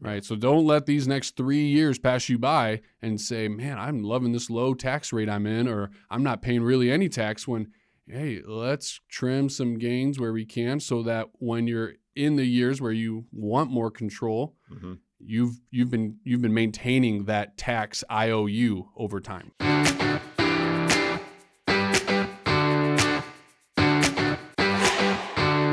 right? So don't let these next 3 years pass you by and say, man, I'm loving this low tax rate I'm in, or I'm not paying really any tax when, hey, let's trim some gains where we can so that when you're in the years where you want more control, you've been maintaining that tax IOU over time.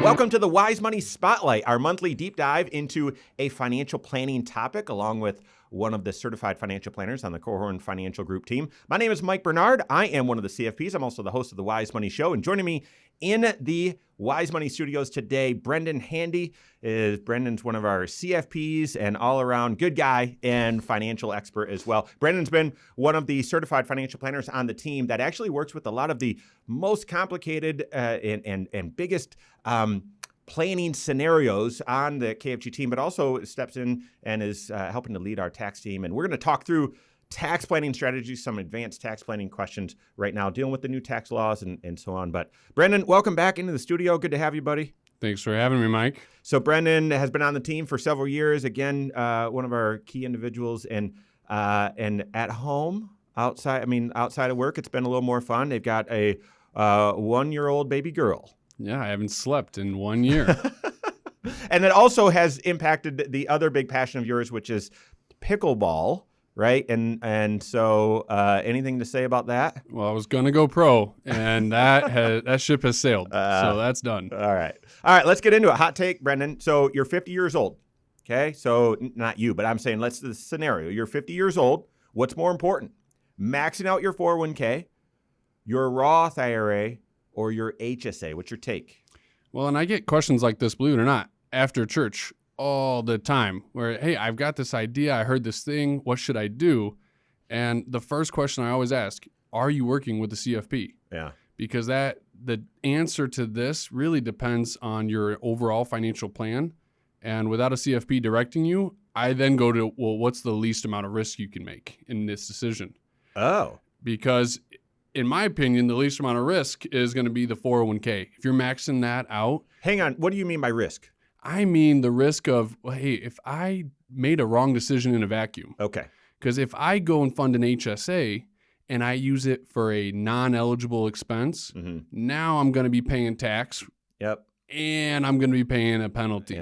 Welcome to the Wise Money Spotlight, our monthly deep dive into a financial planning topic, along with one of the certified financial planners on the Korhorn Financial Group team. My name is Mike Bernard. I am one of the CFPs. I'm also the host of the Wise Money Show. And joining me in the Wise Money Studios today, Brendan Handy. Brendan's one of our CFPs and all-around good guy and financial expert as well. Brendan's been one of the certified financial planners on the team that actually works with a lot of the most complicated and biggest planning scenarios on the KFG team, but also steps in and is helping to lead our tax team. And we're going to talk through tax planning strategies, some advanced tax planning questions right now, dealing with the new tax laws and so on. But Brendan, welcome back into the studio. Good to have you, buddy. Thanks for having me, Mike. So Brendan has been on the team for several years. Again, one of our key individuals, and at home, outside of work, it's been a little more fun. They've got a 1-year-old baby girl. Yeah, I haven't slept in 1 year. And it also has impacted the other big passion of yours, which is pickleball, right? And so anything to say about that? Well, I was going to go pro, and that ship has sailed, so that's done. All right, let's get into it. Hot take, Brendan. So you're 50 years old, okay? So not you, but I'm saying the scenario. You're 50 years old. What's more important, maxing out your 401k, your Roth IRA, or your HSA? What's your take? Well, and I get questions like this, believe it or not, after church all the time where, hey, I've got this idea. I heard this thing. What should I do? And the first question I always ask, are you working with the CFP? Yeah. Because the answer to this really depends on your overall financial plan. And without a CFP directing you, I then go to, well, what's the least amount of risk you can make in this decision? Oh. Because in my opinion, the least amount of risk is going to be the 401k. If you're maxing that out. Hang on. What do you mean by risk? I mean the risk of, well, hey, if I made a wrong decision in a vacuum. Okay. Because if I go and fund an HSA and I use it for a non-eligible expense, now I'm going to be paying tax. Yep. And I'm going to be paying a penalty.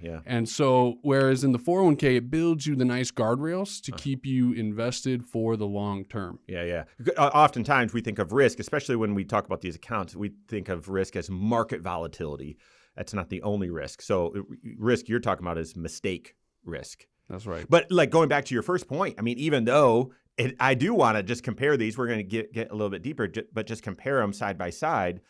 Yeah. And so, whereas in the 401k, it builds you the nice guardrails to keep you invested for the long term. Yeah. Oftentimes we think of risk, especially when we talk about these accounts, we think of risk as market volatility. That's not the only risk. So risk you're talking about is mistake risk. That's right. But like going back to your first point, I mean, even though I do want to just compare these, we're going to get a little bit deeper, but just compare them side by side.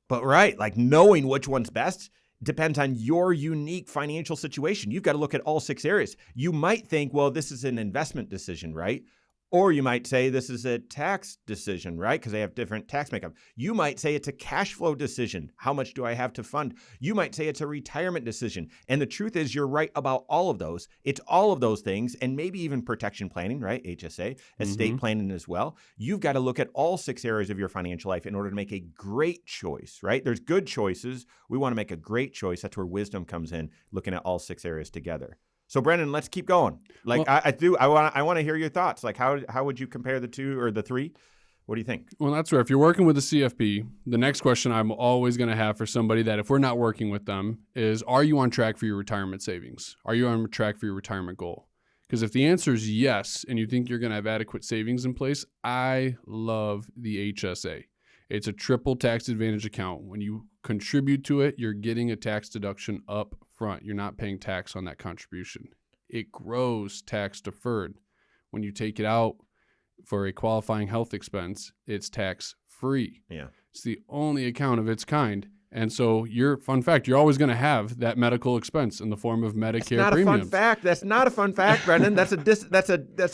But right, like knowing which one's best depends on your unique financial situation. You've got to look at all 6 areas. You might think, well, this is an investment decision, right? Or you might say this is a tax decision, right? Because they have different tax makeup. You might say it's a cash flow decision. How much do I have to fund? You might say it's a retirement decision. And the truth is you're right about all of those. It's all of those things, and maybe even protection planning, right? HSA, estate planning as well. You've got to look at all 6 areas of your financial life in order to make a great choice, right? There's good choices. We want to make a great choice. That's where wisdom comes in, looking at all 6 areas together. So Brendan, let's keep going. Like I want to hear your thoughts. Like how would you compare the 2 or the 3? What do you think? Well, that's where if you're working with a CFP, the next question I'm always going to have for somebody that if we're not working with them is, are you on track for your retirement savings? Are you on track for your retirement goal? Because if the answer is yes, and you think you're going to have adequate savings in place, I love the HSA. It's a triple tax advantage account. When you contribute to it, you're getting a tax deduction up front. You're not paying tax on that contribution. It grows tax deferred. When you take it out for a qualifying health expense, it's tax free. Yeah. It's the only account of its kind. And so fun fact, you're always going to have that medical expense in the form of Medicare premiums. That's not a fun fact, Brendan. That's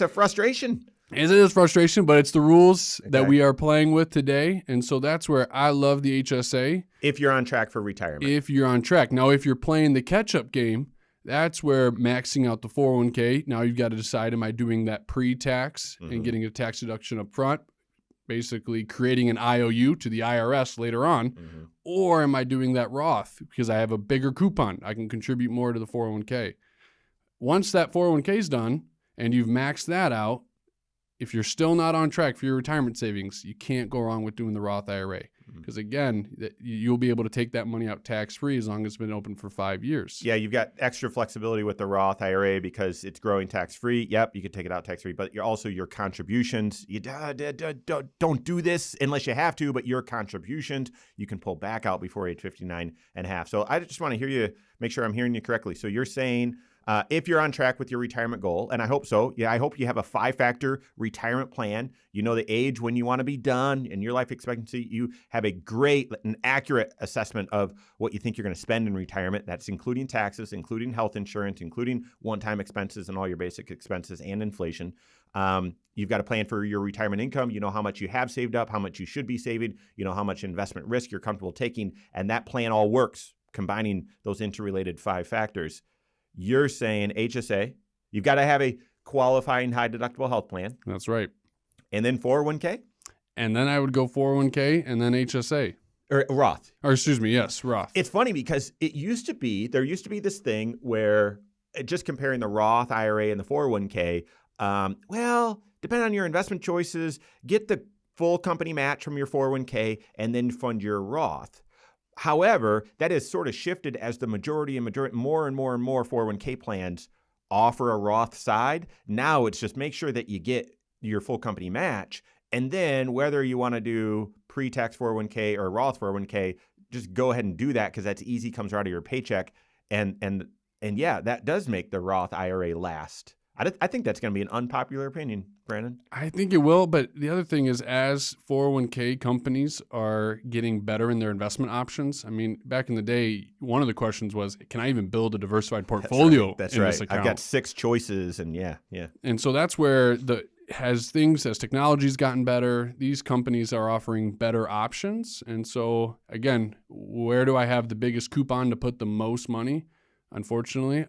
a frustration. It is frustration, but it's the rules that we are playing with today. And so that's where I love the HSA. If you're on track for retirement. If you're on track. Now, if you're playing the catch-up game, that's where maxing out the 401k, now you've got to decide, am I doing that pre-tax and getting a tax deduction up front, basically creating an IOU to the IRS later on, or am I doing that Roth because I have a bigger coupon? I can contribute more to the 401k. once that 401k is done and you've maxed that out, if you're still not on track for your retirement savings, you can't go wrong with doing the Roth IRA. Because again, you'll be able to take that money out tax-free as long as it's been open for 5 years. Yeah, you've got extra flexibility with the Roth IRA because it's growing tax-free. Yep, you can take it out tax-free, but you're also your contributions. You don't do this unless you have to, but your contributions you can pull back out before age 59 and a half. So I just want to hear you, make sure I'm hearing you correctly. So you're saying if you're on track with your retirement goal, and I hope so, I hope you have a 5-factor retirement plan. You know the age when you want to be done and your life expectancy. You have a great and accurate assessment of what you think you're going to spend in retirement. That's including taxes, including health insurance, including one-time expenses and all your basic expenses and inflation. You've got a plan for your retirement income. You know how much you have saved up, how much you should be saving. You know how much investment risk you're comfortable taking, and that plan all works, combining those interrelated 5 factors. You're saying HSA, you've got to have a qualifying high deductible health plan. That's right. And then 401k? And then I would go 401k and then HSA. Or Roth. Or excuse me, yes, Roth. It's funny because there used to be this thing where just comparing the Roth IRA and the 401k, depending on your investment choices, get the full company match from your 401k and then fund your Roth. However, that has sort of shifted as the majority more and more 401k plans offer a Roth side. Now it's just make sure that you get your full company match. And then whether you want to do pre-tax 401k or Roth 401k, just go ahead and do that because that's easy, comes out of your paycheck. And yeah, that does make the Roth IRA last. I think that's going to be an unpopular opinion, Brandon. I think it will, but the other thing is as 401k companies are getting better in their investment options, I mean, back in the day, one of the questions was, can I even build a diversified portfolio That's in right. this account? I've got 6 choices, and yeah. And so that's where as technology's gotten better, these companies are offering better options. And so, again, where do I have the biggest coupon to put the most money? Unfortunately,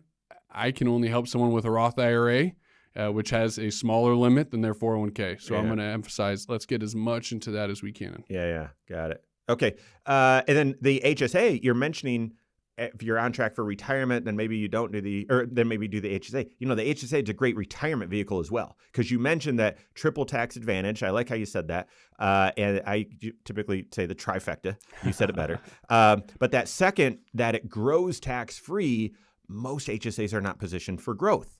I can only help someone with a Roth IRA, which has a smaller limit than their 401k. So I'm going to emphasize, let's get as much into that as we can. Yeah. Got it. Okay. And then the HSA, you're mentioning if you're on track for retirement, then maybe you don't then maybe do the HSA. You know, the HSA is a great retirement vehicle as well, because you mentioned that triple tax advantage. I like how you said that. And I typically say the trifecta. You said it better. But that second, that it grows tax-free, most HSAs are not positioned for growth.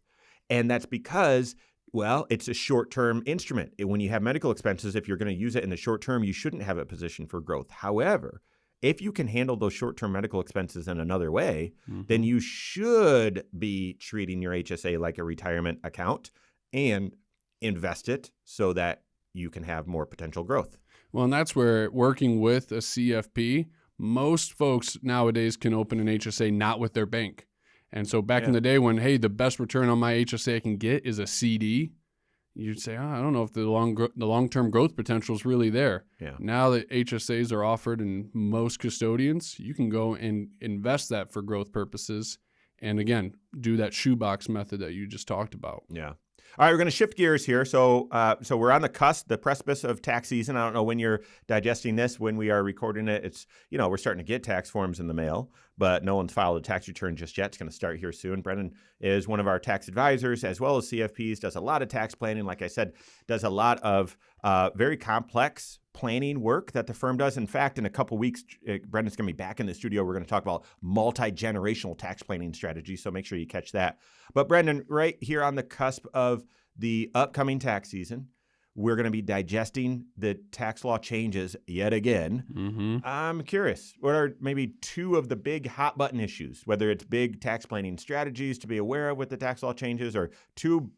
And that's because, it's a short-term instrument. When you have medical expenses, if you're going to use it in the short term, you shouldn't have it positioned for growth. However, if you can handle those short-term medical expenses in another way, then you should be treating your HSA like a retirement account and invest it so that you can have more potential growth. Well, and that's where working with a CFP, most folks nowadays can open an HSA not with their bank. And so back in the day when, the best return on my HSA I can get is a CD, you'd say, I don't know if the long-term growth potential is really there. Yeah. Now that HSAs are offered in most custodians, you can go and invest that for growth purposes. And again, do that shoebox method that you just talked about. Yeah. All right, we're going to shift gears here. So we're on the precipice of tax season. I don't know when you're digesting this, when we are recording it. It's, we're starting to get tax forms in the mail, but no one's filed a tax return just yet. It's going to start here soon. Brendan is one of our tax advisors, as well as CFPs, does a lot of tax planning. Like I said, does a lot of very complex planning work that the firm does. In fact, in a couple weeks, Brendan's going to be back in the studio. We're going to talk about multi-generational tax planning strategy, so make sure you catch that. But Brendan, right here on the cusp of the upcoming tax season, we're going to be digesting the tax law changes yet again. I'm curious, what are maybe 2 of the big hot button issues, whether it's big tax planning strategies to be aware of with the tax law changes, or 2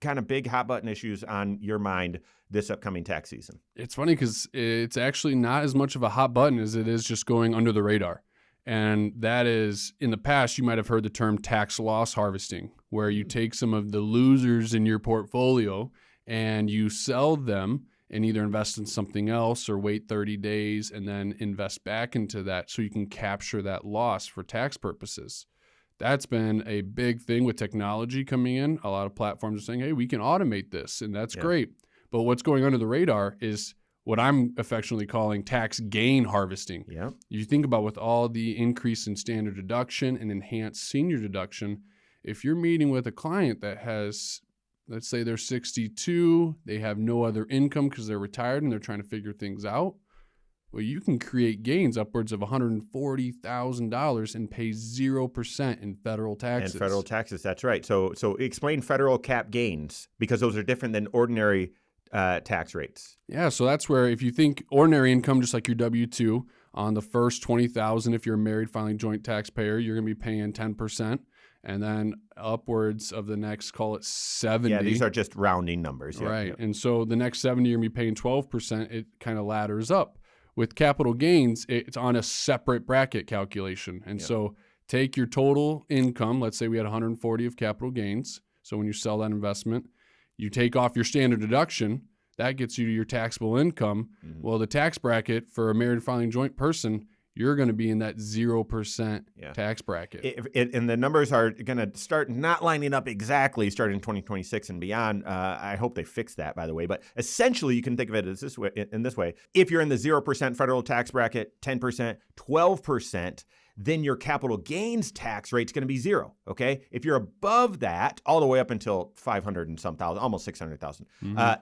kind of big hot button issues on your mind this upcoming tax season? It's funny because it's actually not as much of a hot button as it is just going under the radar. And that is, in the past, you might have heard the term tax loss harvesting, where you take some of the losers in your portfolio and you sell them and either invest in something else or wait 30 days and then invest back into that so you can capture that loss for tax purposes. That's been a big thing with technology coming in. A lot of platforms are saying, hey, we can automate this, and that's great. But what's going under the radar is what I'm affectionately calling tax gain harvesting. Yeah. You think about with all the increase in standard deduction and enhanced senior deduction, if you're meeting with a client that has, let's say they're 62, they have no other income because they're retired and they're trying to figure things out, well, you can create gains upwards of $140,000 and pay 0% in federal taxes. And federal taxes, that's right. So explain federal cap gains, because those are different than ordinary tax rates. Yeah, so that's where if you think ordinary income, just like your W-2, on the first $20,000, if you're a married filing joint taxpayer, you're going to be paying 10%. And then upwards of the next, call it 70. Yeah, these are just rounding numbers. Yeah, right. yeah. And so the next 70, you're going to be paying 12%. It kind of ladders up. With capital gains, it's on a separate bracket calculation. And so take your total income. Let's say we had 140 of capital gains. So when you sell that investment, you take off your standard deduction. That gets you to your taxable income. Mm-hmm. Well, the tax bracket for a married filing joint person, you're going to be in that 0% tax bracket. And the numbers are going to start not lining up exactly starting in 2026 and beyond. I hope they fix that, by the way. But essentially, you can think of it as this way. If you're in the 0% federal tax bracket, 10%, 12%, then your capital gains tax rate is going to be 0. Okay, if you're above that, all the way up until 500 and some thousand, almost 600,000,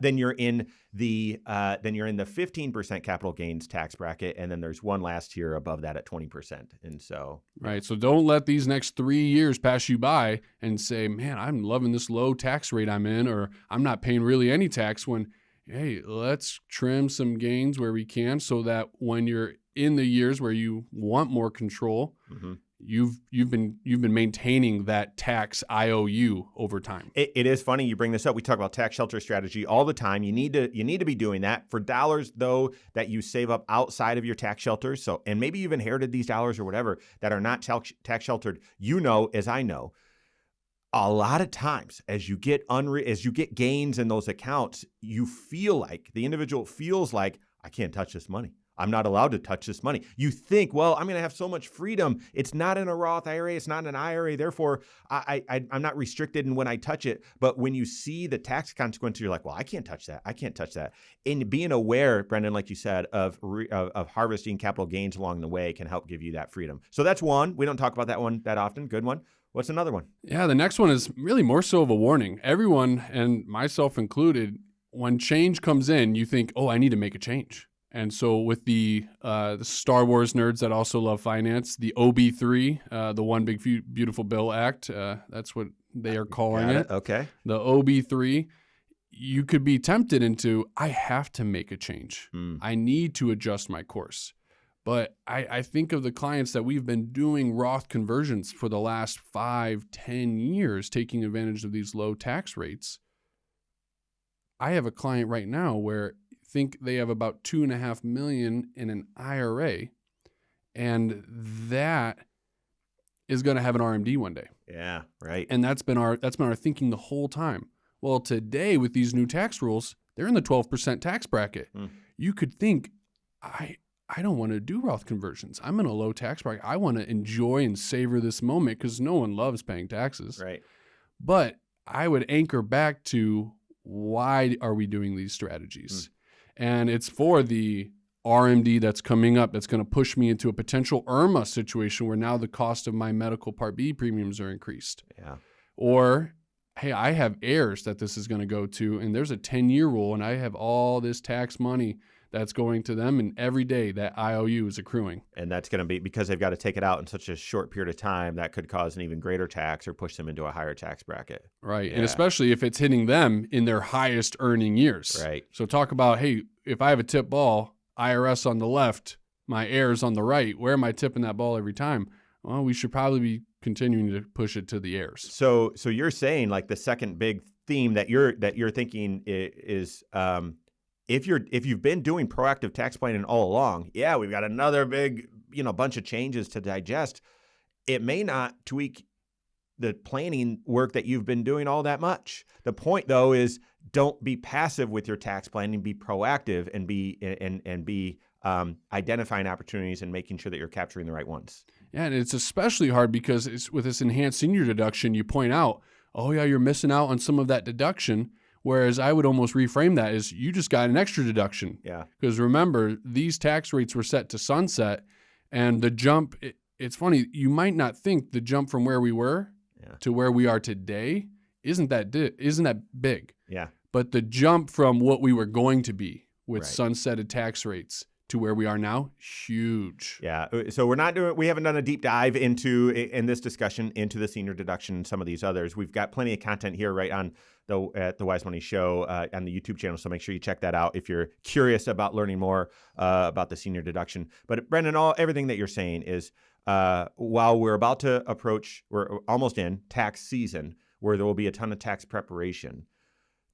then you're in the 15% capital gains tax bracket, and then there's one last tier above that at 20%. And so, right. So don't let these next 3 years pass you by and say, "Man, I'm loving this low tax rate I'm in," or "I'm not paying really any tax." When, hey, let's trim some gains where we can, so that when you're in the years where you want more control, you've been maintaining that tax IOU over time. It is funny you bring this up. We talk about tax shelter strategy all the time. You need to be doing that for dollars though that you save up outside of your tax shelters. So, and maybe you've inherited these dollars or whatever that are not tax sheltered. You know, as I know, a lot of times as you get gains in those accounts, you feel like the individual feels like, I can't touch this money. I'm not allowed to touch this money. You think, well, I'm going to have so much freedom. It's not in a Roth IRA. It's not in an IRA. Therefore, I'm not restricted in when I touch it. But when you see the tax consequences, you're like, well, I can't touch that. I can't touch that. And being aware, Brendan, like you said, of harvesting capital gains along the way can help give you that freedom. So that's one. We don't talk about that one that often. Good one. What's another one? Yeah, the next one is really more so of a warning. Everyone, and myself included, when change comes in, you think, oh, I need to make a change. And so with the Star Wars nerds that also love finance, the OB3, the One Big Beautiful Bill Act, that's what they are calling it. Okay. The OB3, you could be tempted into, I have to make a change. I need to adjust my course. But I think of the clients that we've been doing Roth conversions for the last 5-10 years, taking advantage of these low tax rates. I have a client right now where think they have about $2.5 million in an IRA, and that is going to have an RMD one day. Yeah, right. And that's been our thinking the whole time. Well, today with these new tax rules, they're in the 12% tax bracket. You could think, I don't want to do Roth conversions. I'm in a low tax bracket. I want to enjoy and savor this moment because no one loves paying taxes. Right. But I would anchor back to, why are we doing these strategies? And it's for the RMD that's coming up that's going to push me into a potential IRMA situation where now the cost of my medical Part B premiums are increased. Yeah. Or, hey, I have heirs that this is going to go to, and there's a 10-year rule, and I have all this tax money that's going to them, and every day that IOU is accruing. And that's going to be because they've got to take it out in such a short period of time that could cause an even greater tax or push them into a higher tax bracket. Right. Yeah. And especially if it's hitting them in their highest earning years. Right. So talk about, hey, if I have a tip ball, IRS on the left, my heirs on the right, where am I tipping that ball every time? Well, we should probably be continuing to push it to the heirs. So you're saying like the second big theme that you're thinking is if you've been doing proactive tax planning all along, yeah, we've got another big, bunch of changes to digest. It may not tweak the planning work that you've been doing all that much. The point though is don't be passive with your tax planning, be proactive and be identifying opportunities and making sure that you're capturing the right ones. Yeah, and it's especially hard because it's with this enhanced senior deduction, you point out, oh yeah, you're missing out on some of that deduction. Whereas I would almost reframe that as you just got an extra deduction. Yeah. Because remember, these tax rates were set to sunset, and the jump, it's funny, you might not think the jump from where we were to where we are today isn't that big. Yeah. But the jump from what we were going to be with Right. sunsetted tax rates to where we are now, huge. Yeah. So we haven't done a deep dive in this discussion into the senior deduction and some of these others. We've got plenty of content here right on at the Wise Money Show on the YouTube channel. So make sure you check that out if you're curious about learning more about the senior deduction. But Brendan, everything that you're saying is while we're almost in tax season where there will be a ton of tax preparation,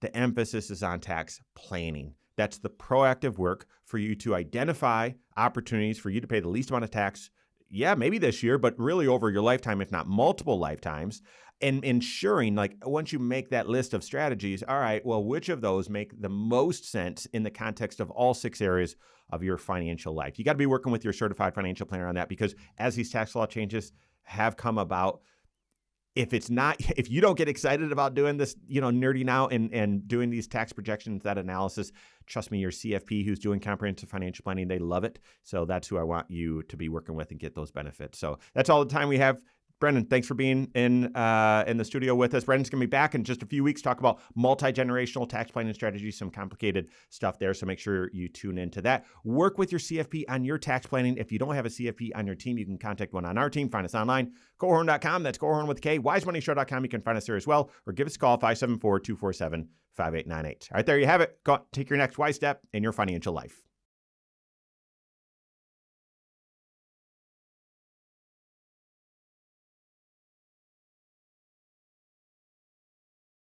the emphasis is on tax planning. That's the proactive work for you to identify opportunities for you to pay the least amount of tax. Yeah, maybe this year, but really over your lifetime, if not multiple lifetimes, and ensuring like once you make that list of strategies, all right, well, which of those make the most sense in the context of all 6 areas of your financial life? You got to be working with your certified financial planner on that, because as these tax law changes have come about, if you don't get excited about doing this, nerding out and doing these tax projections, that analysis, trust me, your CFP who's doing comprehensive financial planning, they love it. So that's who I want you to be working with and get those benefits. So that's all the time we have. Brendan, thanks for being in the studio with us. Brendan's going to be back in just a few weeks, talk about multi-generational tax planning strategies, some complicated stuff there. So make sure you tune into that. Work with your CFP on your tax planning. If you don't have a CFP on your team, you can contact one on our team. Find us online, Korhorn.com. That's Korhorn with a K. WiseMoneyShow.com. You can find us there as well, or give us a call, 574-247-5898. All right, there you have it. Go on, take your next wise step in your financial life.